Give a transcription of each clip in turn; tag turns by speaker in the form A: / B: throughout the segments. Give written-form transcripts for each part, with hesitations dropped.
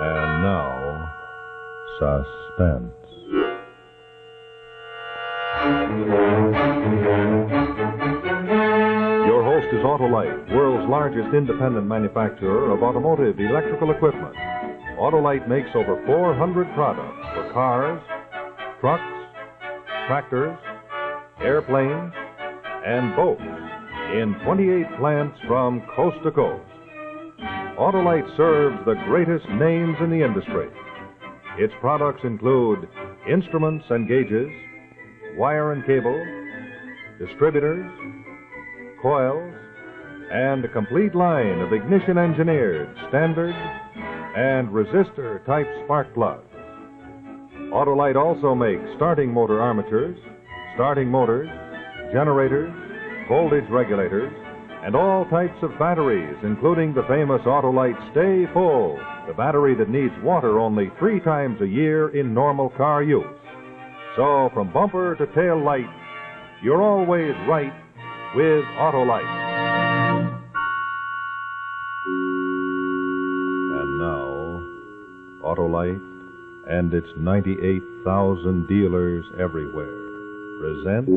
A: And now, Suspense. Your host is Autolite, world's largest independent manufacturer of automotive electrical equipment. Autolite makes over 400 products for cars, trucks, tractors, airplanes, and boats in 28 plants from coast to coast. Autolite serves the greatest names in the industry. Its products include instruments and gauges, wire and cable, distributors, coils, and a complete line of ignition-engineered, standard, and resistor-type spark plugs. Autolite also makes starting motor armatures, starting motors, generators, voltage regulators, and all types of batteries, including the famous Autolite Stay Full, the battery that needs water only 3 times a year in normal car use. So, from bumper to tail light, you're always right with Autolite. And now, Autolite and its 98,000 dealers everywhere present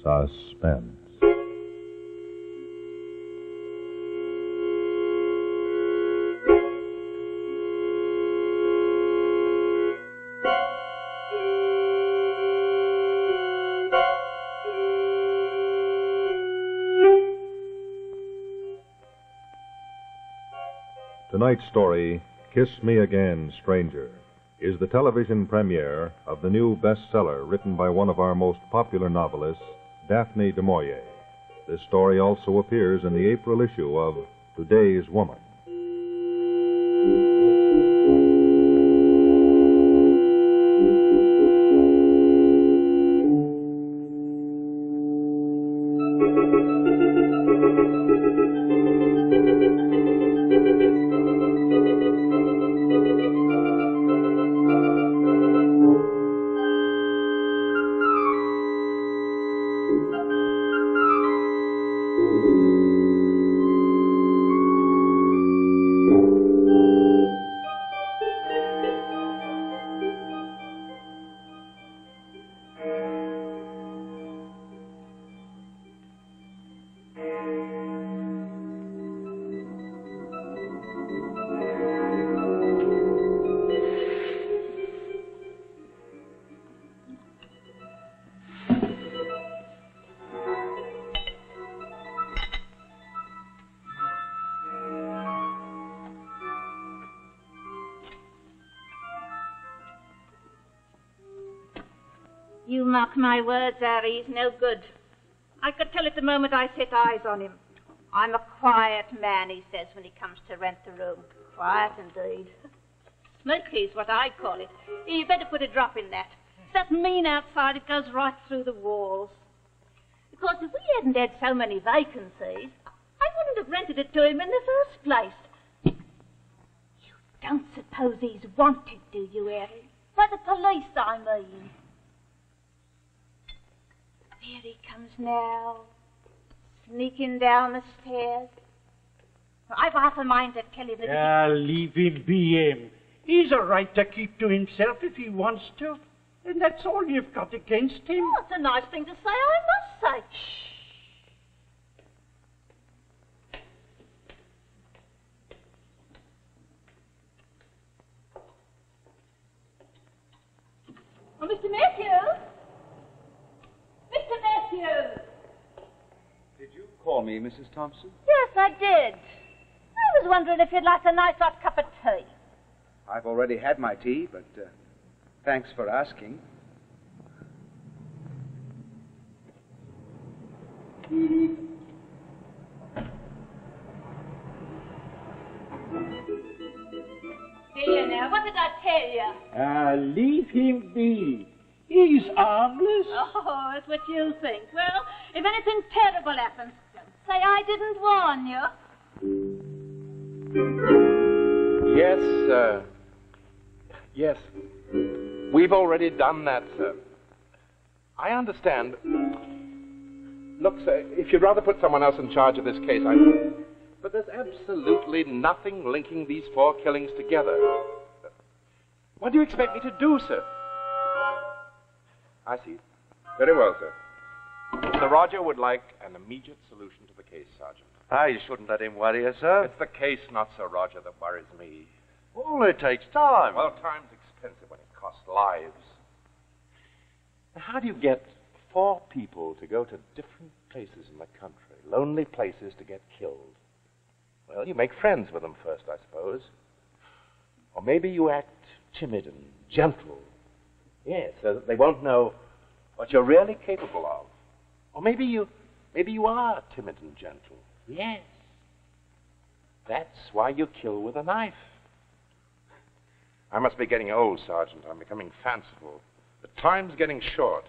A: Suspense. Tonight's story, Kiss Me Again, Stranger, is the television premiere of the new bestseller written by one of our most popular novelists, Daphne du Maurier. This story also appears in the April issue of Today's Woman.
B: You mark my words, Harry, he's no good. I could tell it the moment I set eyes on him. I'm a quiet man, he says, when he comes to rent the room. Quiet indeed. Smoky's what I call it. You better put a drop in that. It's that mean outside, it goes right through the walls. Because if we hadn't had so many vacancies, I wouldn't have rented it to him in the first place. You don't suppose he's wanted, do you, Harry? By the police, I mean. Here he comes now, sneaking down the stairs. I've half a mind to tell him that
C: leave him be him. He's a right to keep to himself if he wants to. And that's all you've got against him.
B: Oh, it's a nice thing to say, I must say. Oh, Mr. Matthews? Mr. Matthews!
D: Did you call me, Mrs. Thompson?
B: Yes, I did. I was wondering if you'd like a nice hot cup of tea.
D: I've already had my tea, but thanks for asking.
B: Here now, what did I tell you?
C: Leave him be. He's harmless.
B: Oh, that's what you think. Well, if anything terrible happens, don't say I didn't warn you.
E: Yes. We've already done that, sir. I understand. Look, sir, if you'd rather put someone else in charge of this case, But there's absolutely nothing linking these 4 killings together. What do you expect me to do, sir? I see. Very well, sir. Sir Roger would like an immediate solution to the case, Sergeant.
F: You shouldn't let him worry you, sir.
E: It's the case, not Sir Roger, that worries me.
F: Well, it takes time.
E: Well, time's expensive when it costs lives. How do you get 4 people to go to different places in the country, lonely places to get killed? Well, you make friends with them first, I suppose. Or maybe you act timid and gentle. Yes, so that they won't know what you're really capable of. Or maybe you are timid and gentle. Yes. That's why you kill with a knife. I must be getting old, Sergeant. I'm becoming fanciful. The time's getting short.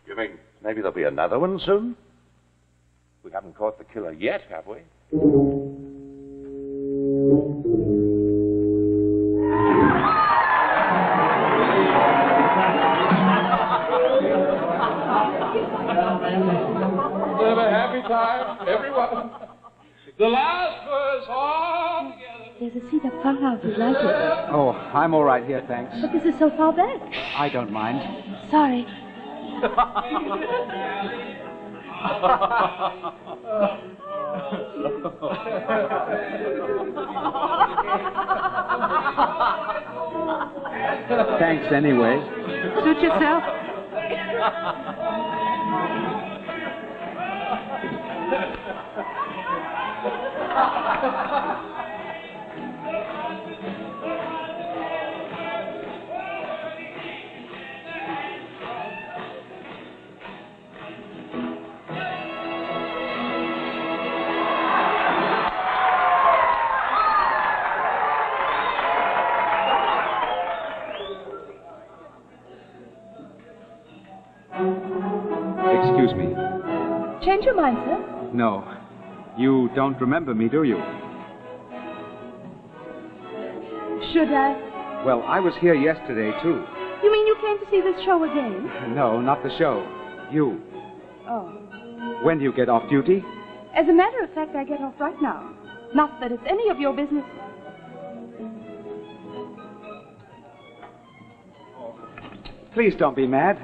F: You think maybe there'll be another one soon?
E: We haven't caught the killer yet, have we?
G: Have a happy time, everyone. The last verse all together.
H: There's a seat up front now if you'd like it.
D: Oh, I'm all right here, thanks.
H: But this is so far back.
D: I don't mind.
H: Sorry.
D: Thanks anyway.
H: Suit yourself.
D: Excuse me.
H: Change your mind, sir?
D: No. You don't remember me, do you?
H: Should I?
D: Well, I was here yesterday, too.
H: You mean you came to see this show again?
D: No, not the show. You.
H: Oh.
D: When do you get off duty?
H: As a matter of fact, I get off right now. Not that it's any of your business.
D: Please don't be mad.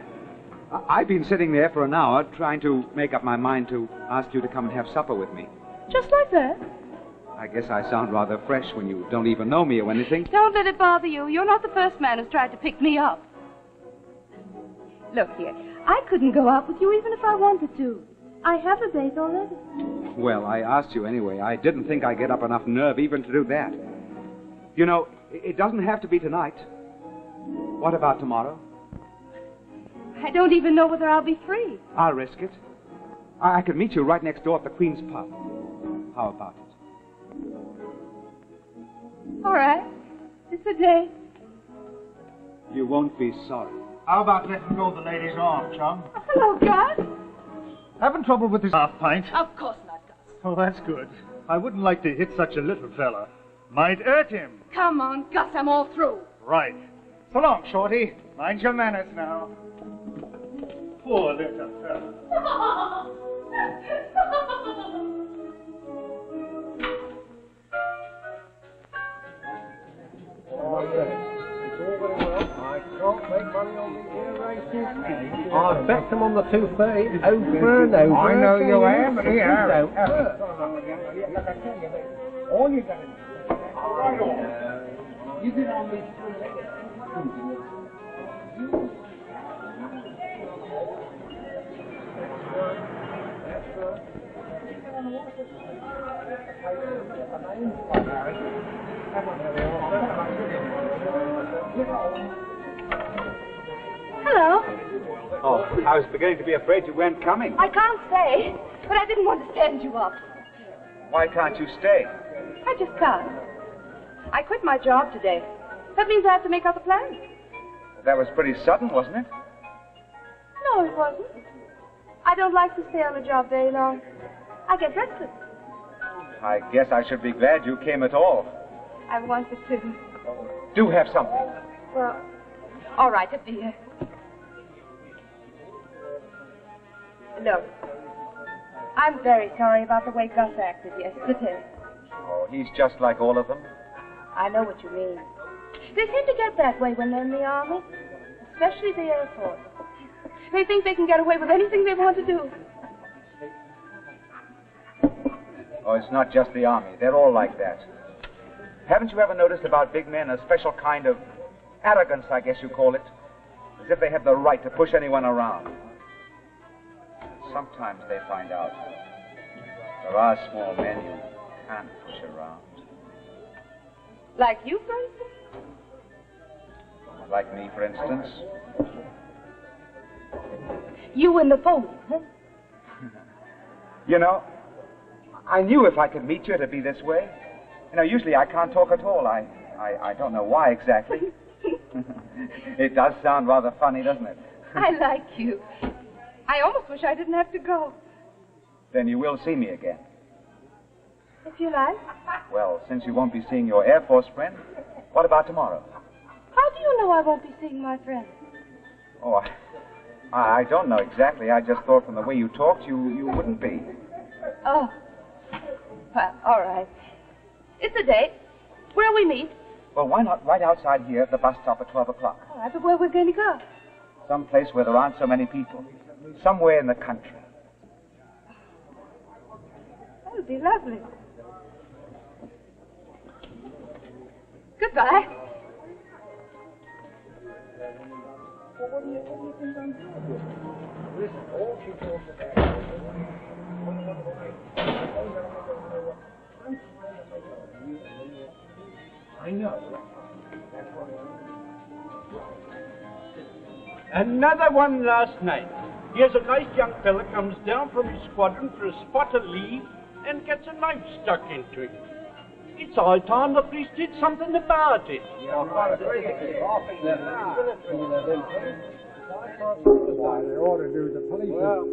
D: I've been sitting there for an hour trying to make up my mind to ask you to come and have supper with me.
H: Just like that?
D: I guess I sound rather fresh when you don't even know me or anything.
H: Don't let it bother you. You're not the first man who's tried to pick me up. Look here, I couldn't go out with you even if I wanted to. I have a date already.
D: Well, I asked you anyway. I didn't think I'd get up enough nerve even to do that. You know, it doesn't have to be tonight. What about tomorrow?
H: I don't even know whether I'll be free.
D: I'll risk it. I could meet you right next door at the Queen's Pub. How about it?
H: All right. It's a date.
D: You won't be sorry.
I: How about letting go of the lady's arm, chum?
H: Hello, Gus.
I: Having trouble with this half pint?
H: Of course not, Gus.
I: Oh, that's good. I wouldn't like to hit such a little fella. Might hurt him.
H: Come on, Gus, I'm all through.
I: Right. So long, Shorty. Mind your manners now. Poor little fella.
J: Oh, yes. It's all very well. I can't make money on these here races. I've bet them on the 230 over and over.
I: I know you have.
J: Here. Look, I tell you, all you got to do, right on. You get on these 3 legs.
H: Hello.
D: Oh, I was beginning to be afraid you weren't coming.
H: I can't stay, but I didn't want to stand you up.
D: Why can't you stay?
H: I just can't. I quit my job today. That means I have to make other plans.
D: That was pretty sudden, wasn't it?
H: No, it wasn't. I don't like to stay on a job very long. I get restless.
D: I guess I should be glad you came at all.
H: I wanted to.
D: Do have something.
H: Well, all right, a beer. Look, I'm very sorry about the way Gus acted yesterday.
D: Oh, he's just like all of them.
H: I know what you mean. They seem to get that way when they're in the Army, especially the Air Force. They think they can get away with anything they want to do.
D: Oh, it's not just the Army. They're all like that. Haven't you ever noticed about big men a special kind of arrogance, I guess you call it? As if they have the right to push anyone around. Sometimes they find out there are small men you can't push around.
H: Like you, for instance?
D: Like me, for instance.
H: You and the phony, huh?
D: You know, I knew if I could meet you, it'd be this way. You know, usually I can't talk at all. I don't know why exactly. It does sound rather funny, doesn't it?
H: I like you. I almost wish I didn't have to go.
D: Then you will see me again.
H: If you like.
D: Well, since you won't be seeing your Air Force friend, what about tomorrow?
H: How do you know I won't be seeing my friend?
D: Oh, I don't know exactly. I just thought from the way you talked, you wouldn't be.
H: Oh. Well, all right. It's a date. Where'll we meet?
D: Well, why not right outside here at the bus stop at 12 o'clock?
H: All right, but where we're going to go?
D: Some place where there aren't so many people. Somewhere in the country.
H: That would be lovely. Goodbye.
J: What do you think I'm doing? Listen, all she talks about I know.
C: Another one last night. Here's a nice young fella comes down from his squadron for a spot of leave and gets a knife stuck into him. It's high time the police did something about it.
J: They ought to do the police. Well,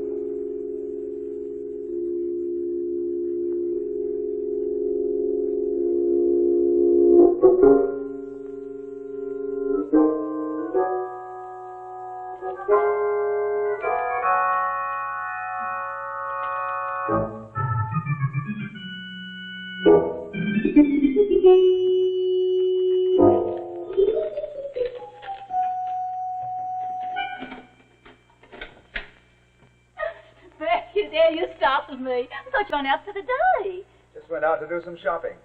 B: There you startled me. I thought you went out for the day.
D: Just went out to do some shopping.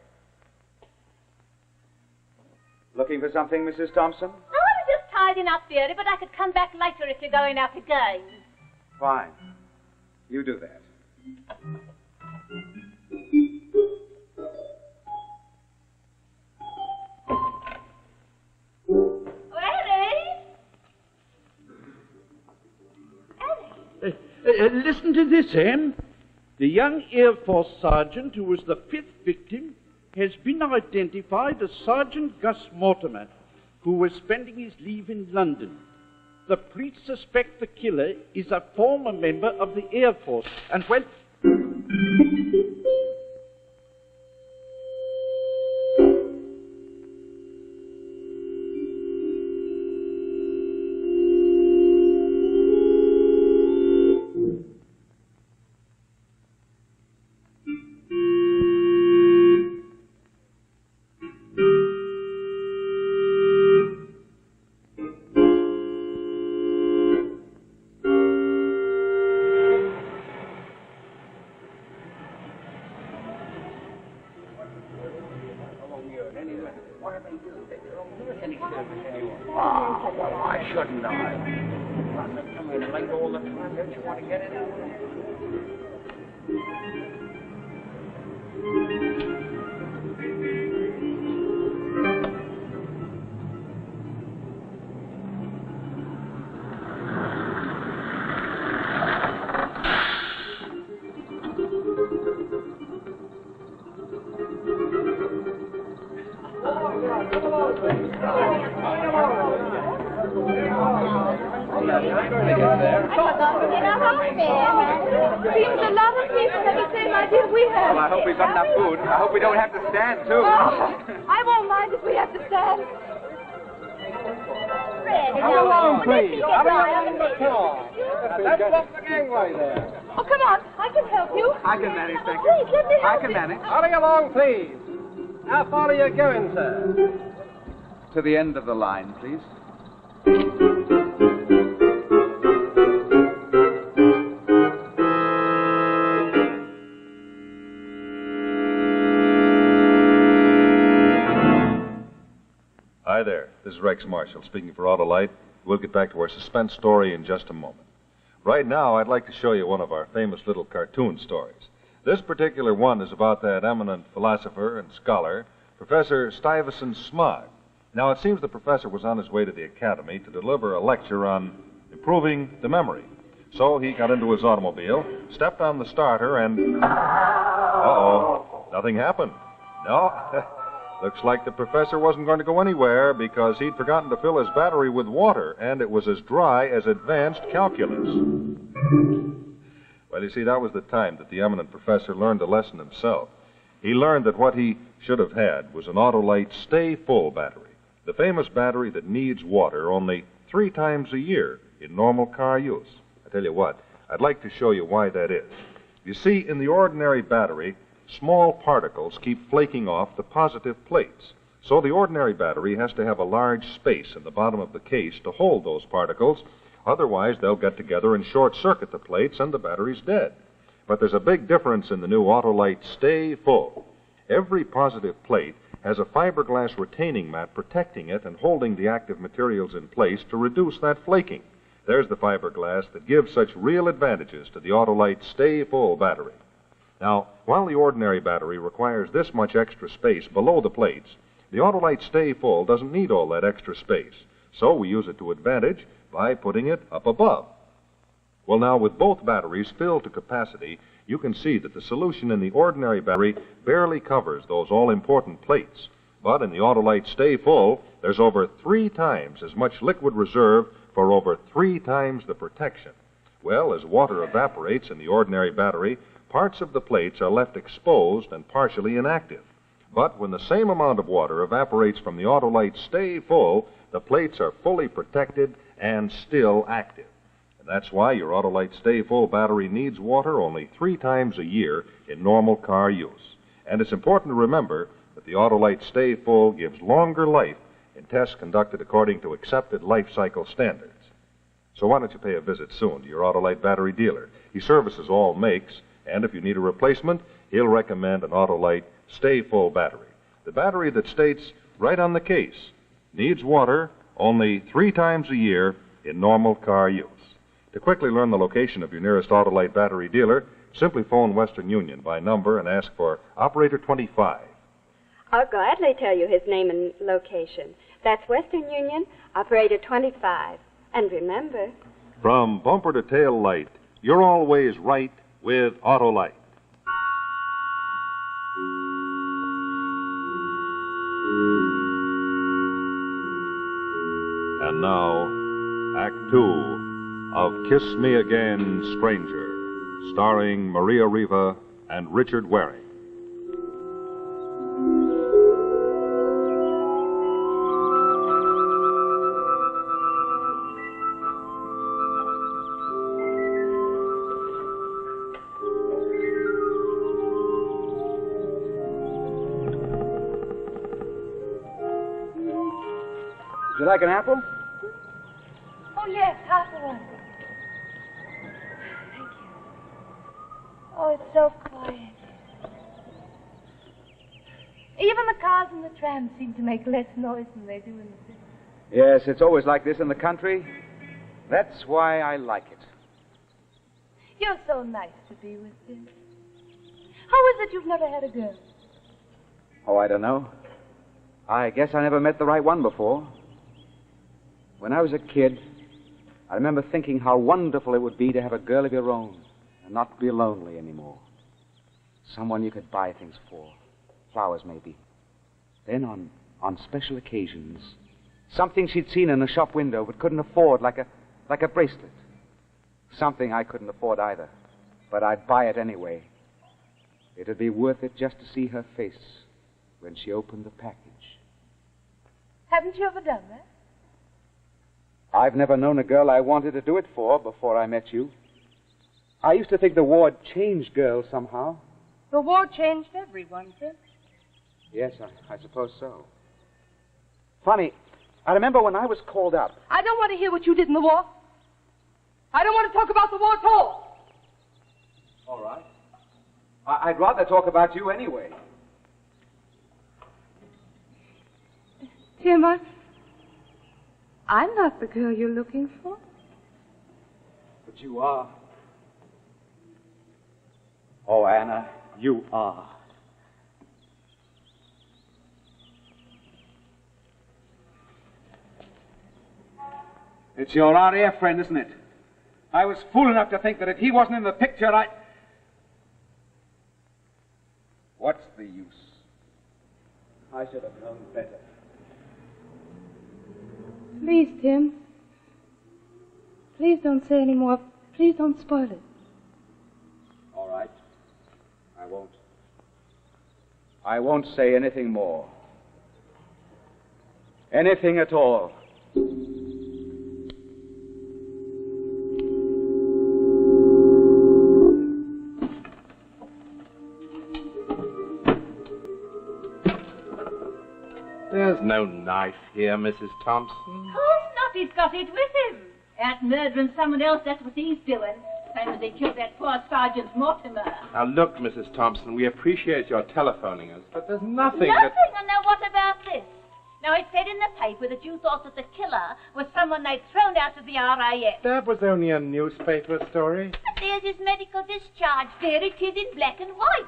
D: Looking for something, Mrs. Thompson?
B: No, I was just tidying up, dearie, but I could come back later if you're going out again.
D: Fine. You do that.
C: Listen to this, Em. The young Air Force sergeant who was the 5th victim has been identified as Sergeant Gus Mortimer, who was spending his leave in London. The police suspect the killer is a former member of the Air Force, and when...
F: Why shouldn't I? Come in late all the time. Don't you want to get it out?
H: Seems a lot of people have the same idea we have.
D: Well, I hope we've got enough food. I hope we don't have to stand, too.
H: I won't mind if we have to stand.
J: Come along, please. Come on. Let's walk the gangway there.
H: Oh, come on. I can help you.
D: I can manage, thank you.
H: Please, let me help
D: I can
H: you.
D: manage.
J: Hurry along, please. How far are you going, sir?
D: To the end of the line, please.
A: Hi there. This is Rex Marshall speaking for Autolite. We'll get back to our suspense story in just a moment. Right now, I'd like to show you one of our famous little cartoon stories. This particular one is about that eminent philosopher and scholar, Professor Stuyvesant Smog. Now, it seems the professor was on his way to the academy to deliver a lecture on improving the memory. So he got into his automobile, stepped on the starter, and... Uh-oh, nothing happened. No, looks like the professor wasn't going to go anywhere because he'd forgotten to fill his battery with water, and it was as dry as advanced calculus. Well, you see, that was the time that the eminent professor learned a lesson himself. He learned that what he should have had was an Autolite Stay Full battery, the famous battery that needs water only 3 times a year in normal car use. I tell you what, I'd like to show you why that is. You see, in the ordinary battery, small particles keep flaking off the positive plates. So the ordinary battery has to have a large space in the bottom of the case to hold those particles. Otherwise, they'll get together and short-circuit the plates, and the battery's dead. But there's a big difference in the new Autolite Stay Full. Every positive plate has a fiberglass retaining mat protecting it and holding the active materials in place to reduce that flaking. There's the fiberglass that gives such real advantages to the Autolite Stay Full battery. Now, while the ordinary battery requires this much extra space below the plates, the Autolite Stay Full doesn't need all that extra space. So we use it to advantage by putting it up above. Well, now, with both batteries filled to capacity, you can see that the solution in the ordinary battery barely covers those all-important plates. But in the Autolite Stay Full, there's over 3 times as much liquid reserve for over 3 times the protection. Well, as water evaporates in the ordinary battery, parts of the plates are left exposed and partially inactive. But when the same amount of water evaporates from the Autolite Stay Full, the plates are fully protected and still active. And that's why your Autolite Stay Full battery needs water only 3 times a year in normal car use. And it's important to remember that the Autolite Stay Full gives longer life in tests conducted according to accepted life cycle standards. So why don't you pay a visit soon to your Autolite battery dealer? He services all makes, and if you need a replacement, he'll recommend an Autolite Stay Full battery. The battery that states right on the case, needs water only 3 times a year in normal car use. To quickly learn the location of your nearest Autolite battery dealer, simply phone Western Union by number and ask for Operator 25.
K: I'll gladly tell you his name and location. That's Western Union, Operator 25. And remember...
A: From bumper to tail light, you're always right with Autolite. And now, Act 2 of Kiss Me Again, Stranger, starring Maria Riva and Richard Waring.
D: Would you like an apple?
H: Oh, yes, half of one. Thank you. Oh, it's so quiet. Even the cars and the trams seem to make less noise than they do in the city.
D: Yes, it's always like this in the country. That's why I like it.
H: You're so nice to be with, dear. How is it you've never had a girl?
D: Oh, I don't know. I guess I never met the right one before. When I was a kid, I remember thinking how wonderful it would be to have a girl of your own and not be lonely anymore. Someone you could buy things for. Flowers, maybe. Then on special occasions, something she'd seen in a shop window but couldn't afford, like a bracelet. Something I couldn't afford either, but I'd buy it anyway. It'd be worth it just to see her face when she opened the package.
H: Haven't you ever done that?
D: I've never known a girl I wanted to do it for before I met you. I used to think the war changed girls somehow.
H: The war changed everyone, sir.
D: Yes, I suppose so. Funny, I remember when I was called up.
H: I don't want to hear what you did in the war. I don't want to talk about the war at all.
D: All right. I'd rather talk about you anyway.
H: Tim, I'm not the girl you're looking for.
D: But you are. Oh, Anna, you are. It's your RAF friend, isn't it? I was fool enough to think that if he wasn't in the picture, What's the use? I should have known better.
H: Please, Tim. Please don't say any more. Please don't spoil it.
D: All right. I won't. I won't say anything more. Anything at all.
E: There's no knife here, Mrs. Thompson.
B: Of course not. He's got it with him. Out murdering someone else, that's what he's doing. Same as he killed that poor Sergeant Mortimer.
E: Now, look, Mrs. Thompson, we appreciate your telephoning us, but there's nothing
B: Nothing? And now what about this? Now, it said in the paper that you thought that the killer was someone they'd thrown out of the RAF.
E: That was only a newspaper story.
B: But there's his medical discharge. There it is in black and white.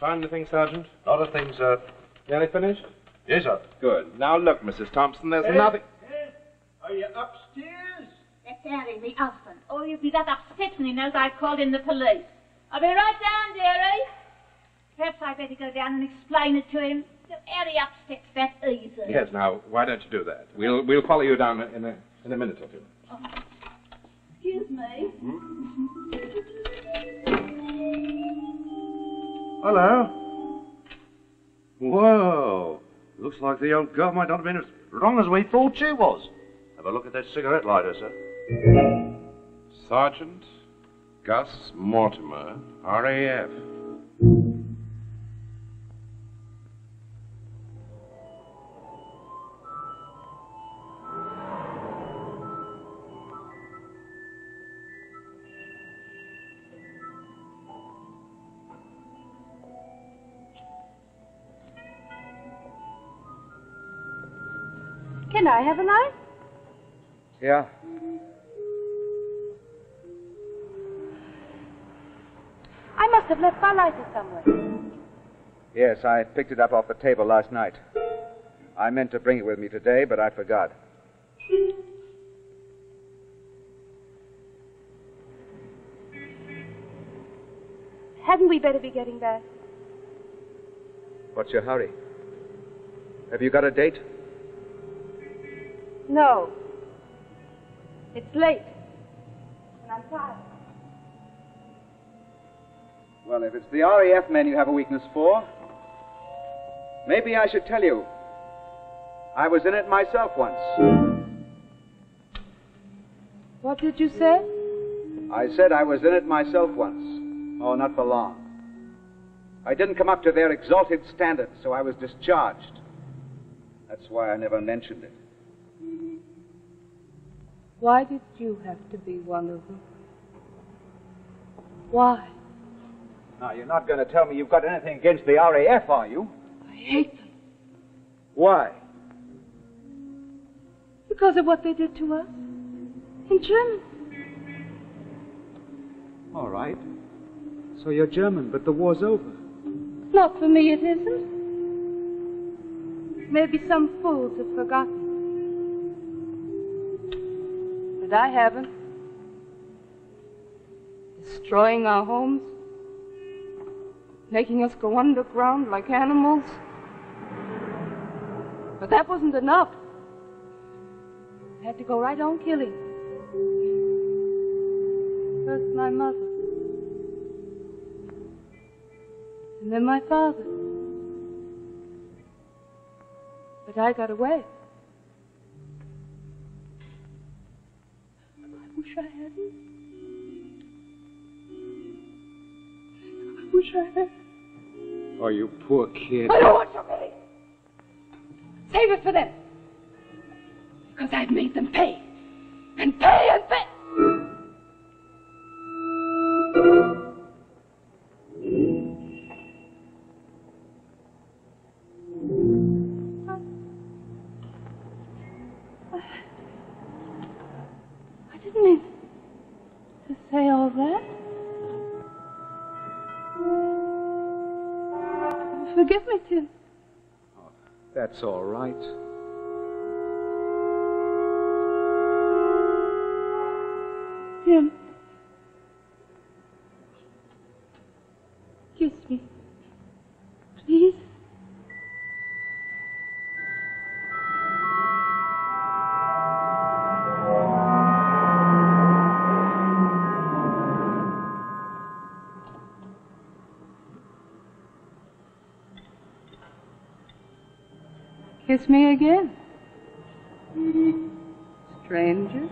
E: Find anything, Sergeant?
L: Not a thing, sir.
E: Nearly finished?
L: Yes, sir.
E: Good. Now, look, Mrs. Thompson, there's nothing...
C: Are you upstairs?
B: That's Harry, the husband. Oh, he'll be that upset when he knows I called in the police. I'll be right down, dearie. Perhaps I'd better go down and explain it to him. So Harry upsets that easy.
E: Yes, now, why don't you do that? We'll follow you down in a minute or two.
B: Oh. Excuse me.
L: Hello. Whoa. Looks like the old girl might not have been as wrong as we thought she was. Have a look at that cigarette lighter, sir.
E: Sergeant Gus Mortimer, RAF.
H: Can I have a light?
D: Yeah.
H: I must have left my lighter somewhere.
D: Yes, I picked it up off the table last night. I meant to bring it with me today, but I forgot.
H: Hadn't we better be getting back?
D: What's your hurry? Have you got a date?
H: No. It's late. And I'm tired.
D: Well, if it's the RAF men you have a weakness for, maybe I should tell you. I was in it myself once.
H: What did you say?
D: I said I was in it myself once. Oh, not for long. I didn't come up to their exalted standards, so I was discharged. That's why I never mentioned it.
H: Why did you have to be one of them? Why?
D: Now, you're not going to tell me you've got anything against the RAF, are you?
H: I hate them.
D: Why?
H: Because of what they did to us. In Germany.
D: All right. So you're German, but the war's over.
H: Not for me, it isn't. Maybe some fools have forgotten. But I haven't. Destroying our homes. Making us go underground like animals. But that wasn't enough. I had to go right on killing. First my mother. And then my father. But I got away. I wish I hadn't. I wish I had.
M: Oh, you poor kid.
H: I don't want your money. Save it for them. Because I've made them pay. And pay and pay. I didn't mean to say all that. Forgive me, Tim.
M: That's all right.
H: Tim. Kiss me. Please. Kiss me again. Stranger.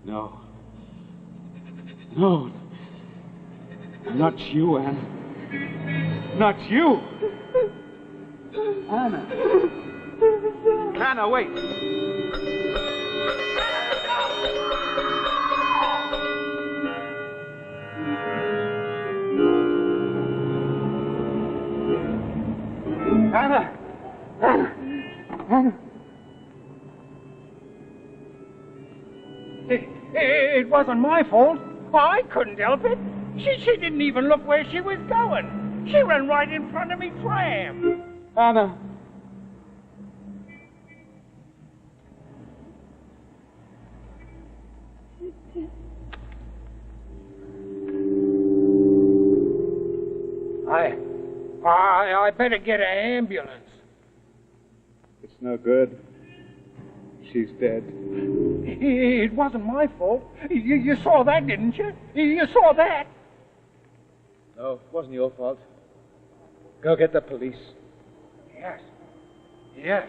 M: No. No. Not you, Anna. Not you. Anna. Anna, wait. Anna! Anna! Anna!
F: It wasn't my fault. I couldn't help it. She didn't even look where she was going. She ran right in front of me tram.
M: Anna!
F: I better get an ambulance.
M: It's no good. She's dead.
F: It wasn't my fault. You saw that, didn't you? You saw that.
M: No, it wasn't your fault. Go get the police.
F: Yes. Yes.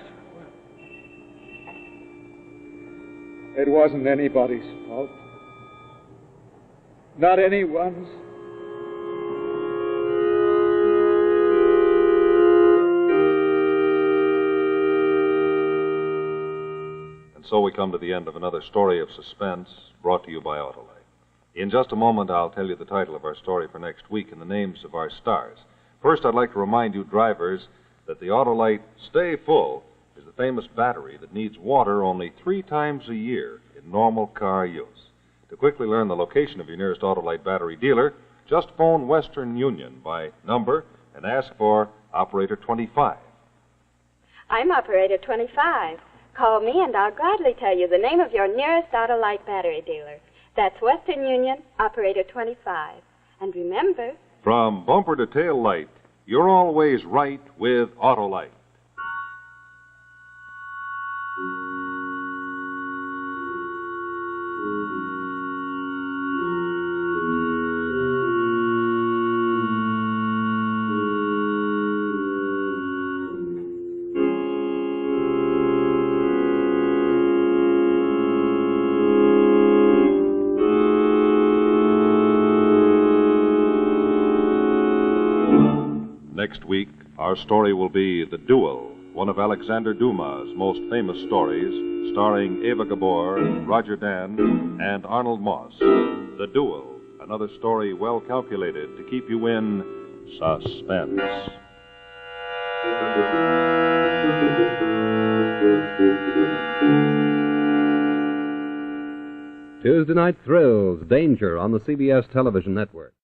M: It wasn't anybody's fault. Not anyone's.
A: So we come to the end of another story of suspense brought to you by Autolite. In just a moment, I'll tell you the title of our story for next week and the names of our stars. First, I'd like to remind you drivers that the Autolite Stay Full is the famous battery that needs water only 3 times a year in normal car use. To quickly learn the location of your nearest Autolite battery dealer, just phone Western Union by number and ask for Operator 25.
K: I'm Operator 25. Call me and I'll gladly tell you the name of your nearest Autolite battery dealer. That's Western Union, Operator 25. And remember...
A: From bumper to tail light, you're always right with Autolite. Next week, our story will be The Duel, one of Alexander Dumas' most famous stories, starring Eva Gabor, Roger Dan, and Arnold Moss. The Duel, another story well calculated to keep you in suspense.
N: Tuesday Night Thrills, Danger on the CBS television network.